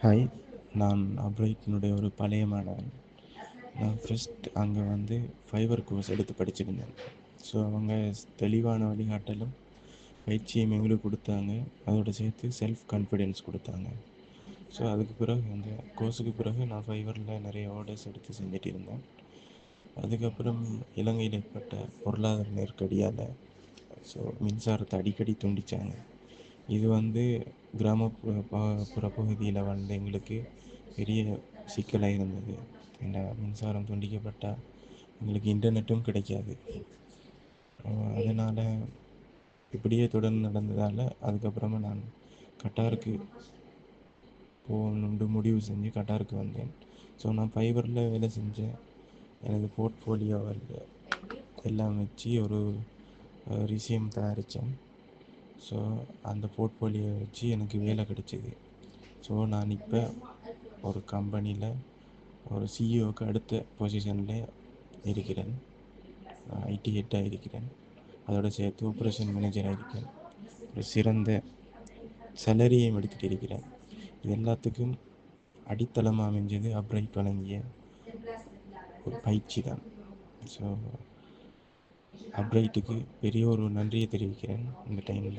Hi, நான் அப்ரைட்டினுடைய ஒரு பழைய மாணவன். நான் அங்கே ஃபைபர் கோர்ஸ் எடுத்து படிச்சிருந்தேன். ஸோ அவங்க தெளிவான வழிகாட்டலும் பயிற்சியும் எங்களுக்கு கொடுத்தாங்க. அதோடு சேர்த்து செல்ஃப் கான்ஃபிடென்ஸ் கொடுத்தாங்க. ஸோ அதுக்கு பிறகு அந்த கோர்ஸுக்கு பிறகு நான் ஃபைபரில் நிறைய ஆர்டர்ஸ் எடுத்து செஞ்சுட்டு இருந்தேன். அதுக்கப்புறம் இலங்கையில் ஏற்பட்ட பொருளாதார நெருக்கடியால் மின்சாரத்தை அடிக்கடி துண்டித்தாங்க. இது கிராமப்புற பகுதியில் எங்களுக்கு பெரிய சிக்கலாக இருந்தது. இந்த மின்சாரம் துண்டிக்கப்பட்டால் எங்களுக்கு இன்டர்நெட்டும் கிடைக்காது. அதனால் இப்படியே தொடர்ந்து நடந்ததால் அதுக்கப்புறமா நான் கட்டாருக்கு போகணுன்னு முடிவு செஞ்சு கட்டாருக்கு வந்தேன். ஸோ நான் ஃபைபரில் வேலை செஞ்சேன். எனது போர்ட்ஃபோலியோவில் எல்லாம் வச்சு ஒரு ரிசியூம் தயாரித்தேன். ஸோ அந்த போர்ட்ஃபோலியோ வச்சு எனக்கு வேலை கிடைச்சிது. ஸோ நான் இப்போ ஒரு கம்பெனியில் ஒரு சிஇஓக்கு அடுத்த பொசிஷனில் இருக்கிறேன். ஐடி ஹெட்டாக இருக்கிறேன். அதோடு சேர்த்து ஆப்ரேஷன் மேனேஜராக இருக்கேன். ஒரு சிறந்த சேலரியும் எடுத்துகிட்டு இருக்கிறேன். இது எல்லாத்துக்கும் அடித்தளமாக அமைஞ்சது அப்ரைட் வழங்கிய ஒரு பயிற்சி தான். ஸோ அப்ரைட்டுக்கு பெரிய ஒரு நன்றியை தெரிவிக்கிறேன் இந்த டைமில்.